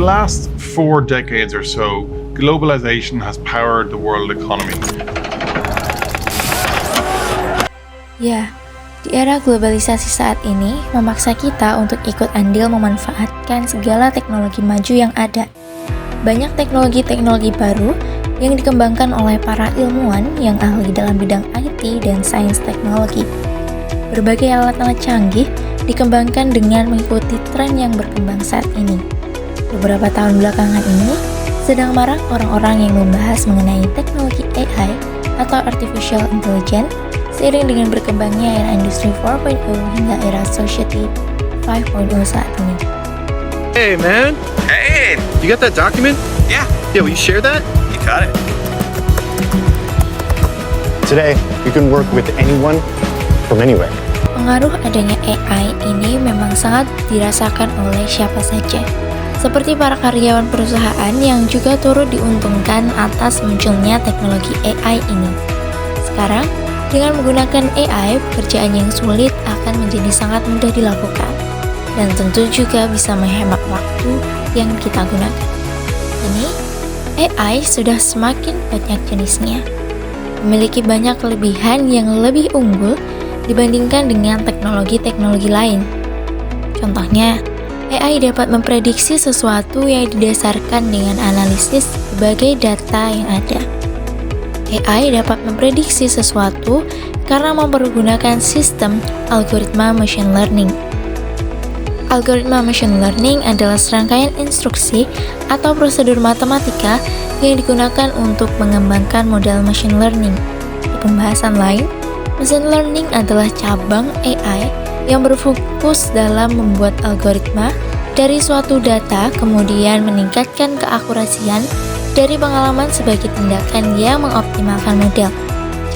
the last 4 decades or so, globalization has powered the world economy. Ya, di era globalisasi saat ini memaksa kita untuk ikut andil memanfaatkan segala teknologi maju yang ada. Banyak teknologi-teknologi baru yang dikembangkan oleh para ilmuwan yang ahli dalam bidang IT dan sains teknologi. Berbagai alat-alat canggih dikembangkan dengan mengikuti tren yang berkembang saat ini. Beberapa tahun belakangan ini, sedang marak orang-orang yang membahas mengenai teknologi AI atau Artificial Intelligence seiring dengan berkembangnya era Industri 4.0 hingga era Society 5.0 saat ini. Hey man! Hey! You got that document? Yeah, Yeah, will you share that? you got it. Today, you can work with anyone from anywhere. Pengaruh adanya AI ini memang sangat dirasakan oleh siapa saja, seperti para karyawan perusahaan yang juga turut diuntungkan atas munculnya teknologi AI ini. Sekarang, dengan menggunakan AI, pekerjaan yang sulit akan menjadi sangat mudah dilakukan, dan tentu juga bisa menghemat waktu yang kita gunakan. Ini, AI sudah semakin banyak jenisnya, memiliki banyak kelebihan yang lebih unggul dibandingkan dengan teknologi-teknologi lain. Contohnya, AI dapat memprediksi sesuatu yang didasarkan dengan analisis berbagai data yang ada. AI dapat memprediksi sesuatu karena mempergunakan sistem algoritma machine learning. Algoritma machine learning adalah serangkaian instruksi atau prosedur matematika yang digunakan untuk mengembangkan model machine learning. Di pembahasan lain, machine learning adalah cabang AI yang berfokus dalam membuat algoritma dari suatu data kemudian meningkatkan keakurasian dari pengalaman sebagai tindakan yang mengoptimalkan model.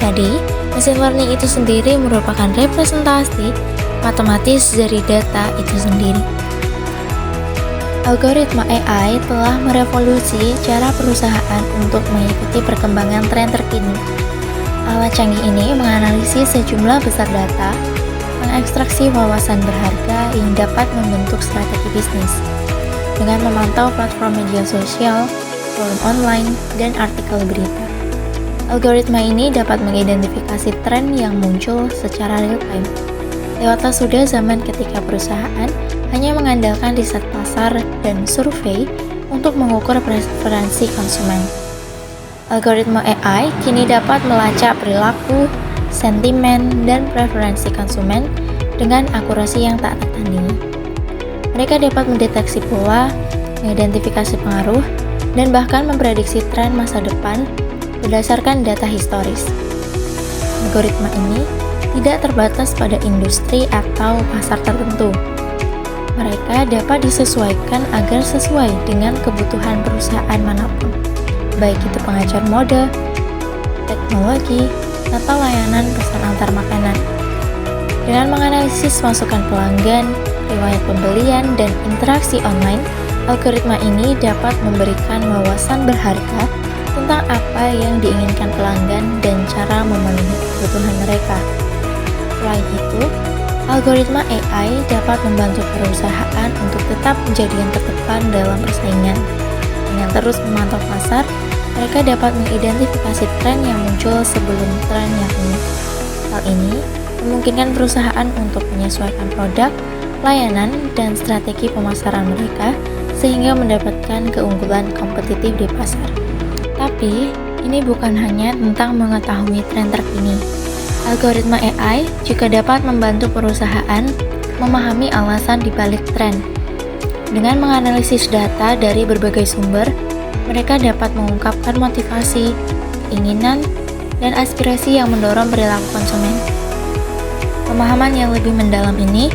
Jadi, machine learning itu sendiri merupakan representasi matematis dari data itu sendiri. Algoritma AI telah merevolusi cara perusahaan untuk mengikuti perkembangan tren terkini. Alat canggih ini menganalisis sejumlah besar data, mengekstraksi wawasan berharga yang dapat membentuk strategi bisnis. Dengan memantau platform media sosial, forum online, dan artikel berita, algoritma ini dapat mengidentifikasi tren yang muncul secara real-time. Lewatlah sudah zaman ketika perusahaan hanya mengandalkan riset pasar dan survei untuk mengukur preferensi konsumen. Algoritma AI kini dapat melacak perilaku, sentimen, dan preferensi konsumen dengan akurasi yang tak tertandingi. Mereka dapat mendeteksi pola, mengidentifikasi pengaruh, dan bahkan memprediksi tren masa depan berdasarkan data historis. Algoritma ini tidak terbatas pada industri atau pasar tertentu. Mereka dapat disesuaikan agar sesuai dengan kebutuhan perusahaan manapun, baik itu pengajar mode, teknologi, atau layanan pesan antar makanan. Dengan menganalisis masukan pelanggan, riwayat pembelian, dan interaksi online, algoritma ini dapat memberikan wawasan berharga tentang apa yang diinginkan pelanggan dan cara memenuhi kebutuhan mereka. Selain itu, algoritma AI dapat membantu perusahaan untuk tetap menjadi yang terdepan dalam persaingan. Dengan terus memantau pasar, mereka dapat mengidentifikasi tren yang muncul sebelum tren yang unik. Hal ini memungkinkan perusahaan untuk menyesuaikan produk, layanan, dan strategi pemasaran mereka sehingga mendapatkan keunggulan kompetitif di pasar. Tapi, ini bukan hanya tentang mengetahui tren terkini. Algoritma AI juga dapat membantu perusahaan memahami alasan di balik tren. Dengan menganalisis data dari berbagai sumber, mereka dapat mengungkapkan motivasi, keinginan, dan aspirasi yang mendorong perilaku konsumen. Pemahaman yang lebih mendalam ini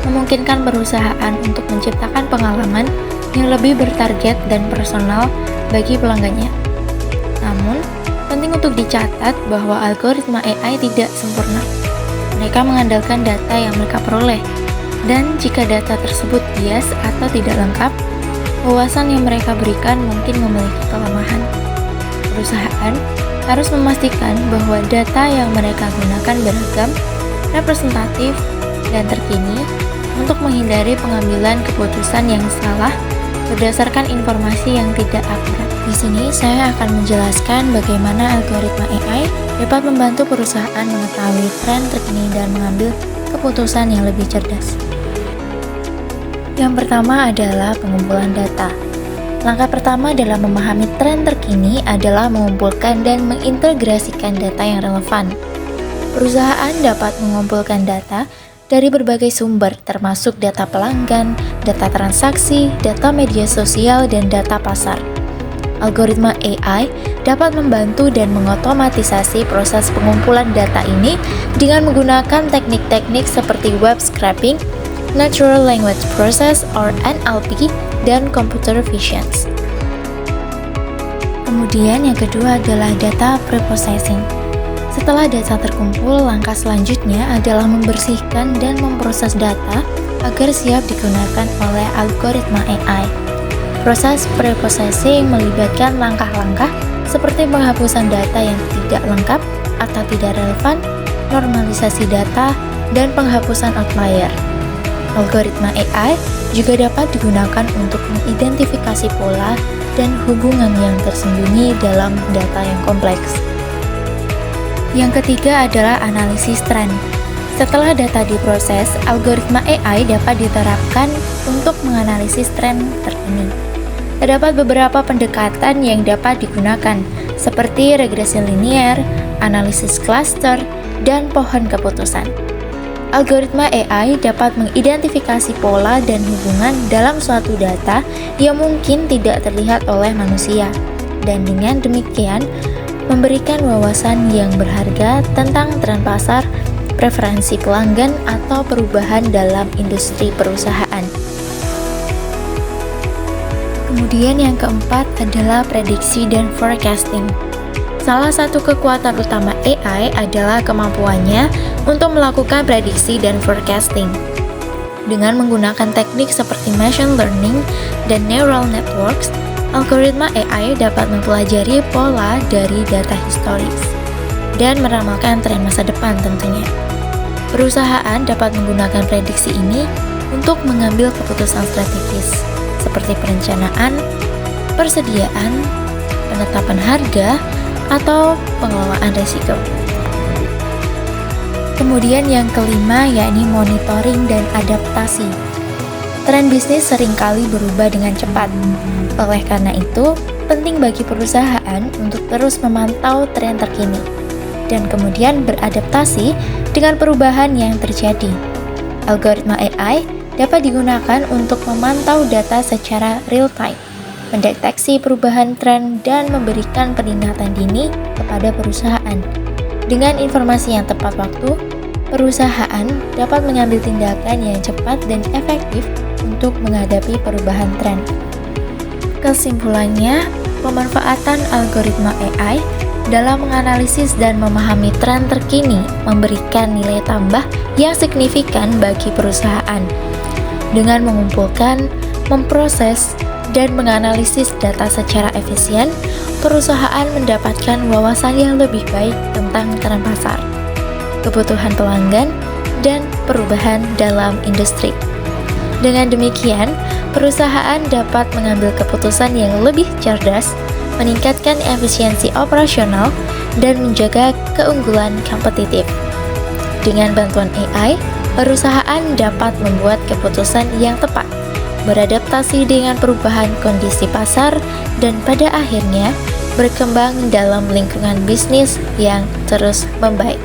memungkinkan perusahaan untuk menciptakan pengalaman yang lebih bertarget dan personal bagi pelanggannya. Namun, penting untuk dicatat bahwa algoritma AI tidak sempurna. Mereka mengandalkan data yang mereka peroleh, dan jika data tersebut bias atau tidak lengkap, wawasan yang mereka berikan mungkin memiliki kelemahan. Perusahaan harus memastikan bahwa data yang mereka gunakan beragam, representatif, dan terkini untuk menghindari pengambilan keputusan yang salah berdasarkan informasi yang tidak akurat. Di sini saya akan menjelaskan bagaimana algoritma AI dapat membantu perusahaan mengetahui tren terkini dan mengambil keputusan yang lebih cerdas. Yang pertama adalah pengumpulan data. Langkah pertama dalam memahami tren terkini adalah mengumpulkan dan mengintegrasikan data yang relevan. Perusahaan dapat mengumpulkan data dari berbagai sumber, termasuk data pelanggan, data transaksi, data media sosial, dan data pasar. Algoritma AI dapat membantu dan mengotomatisasi proses pengumpulan data ini dengan menggunakan teknik-teknik seperti web scraping, Natural Language Process or NLP, dan Computer Vision. Kemudian yang kedua adalah data preprocessing. Setelah data terkumpul, langkah selanjutnya adalah membersihkan dan memproses data agar siap digunakan oleh algoritma AI. Proses preprocessing melibatkan langkah-langkah seperti penghapusan data yang tidak lengkap atau tidak relevan, normalisasi data, dan penghapusan outlier. Algoritma AI juga dapat digunakan untuk mengidentifikasi pola dan hubungan yang tersembunyi dalam data yang kompleks. Yang ketiga adalah analisis tren. Setelah data diproses, algoritma AI dapat diterapkan untuk menganalisis tren terkini. Terdapat beberapa pendekatan yang dapat digunakan, seperti regresi linear, analisis cluster, dan pohon keputusan. Algoritma AI dapat mengidentifikasi pola dan hubungan dalam suatu data yang mungkin tidak terlihat oleh manusia, dan dengan demikian memberikan wawasan yang berharga tentang tren pasar, preferensi pelanggan, atau perubahan dalam industri perusahaan. Kemudian yang keempat adalah prediksi dan forecasting. Salah satu kekuatan utama AI adalah kemampuannya untuk melakukan prediksi dan forecasting. Dengan menggunakan teknik seperti machine learning dan neural networks, algoritma AI dapat mempelajari pola dari data historis dan meramalkan tren masa depan tentunya. Perusahaan dapat menggunakan prediksi ini untuk mengambil keputusan strategis seperti perencanaan, persediaan, penetapan harga, atau pengelolaan risiko. Kemudian yang kelima yakni monitoring dan adaptasi. Tren bisnis seringkali berubah dengan cepat. Oleh karena itu, penting bagi perusahaan untuk terus memantau tren terkini dan kemudian beradaptasi dengan perubahan yang terjadi. Algoritma AI dapat digunakan untuk memantau data secara real time, mendeteksi perubahan tren, dan memberikan peringatan dini kepada perusahaan. Dengan informasi yang tepat waktu, perusahaan dapat mengambil tindakan yang cepat dan efektif untuk menghadapi perubahan tren. Kesimpulannya, pemanfaatan algoritma AI dalam menganalisis dan memahami tren terkini memberikan nilai tambah yang signifikan bagi perusahaan. Dengan mengumpulkan, memproses, dan menganalisis data secara efisien, perusahaan mendapatkan wawasan yang lebih baik tentang tren pasar, kebutuhan pelanggan, dan perubahan dalam industri. Dengan demikian, perusahaan dapat mengambil keputusan yang lebih cerdas, meningkatkan efisiensi operasional, dan menjaga keunggulan kompetitif. Dengan bantuan AI, perusahaan dapat membuat keputusan yang tepat, beradaptasi dengan perubahan kondisi pasar, dan pada akhirnya berkembang dalam lingkungan bisnis yang terus membaik.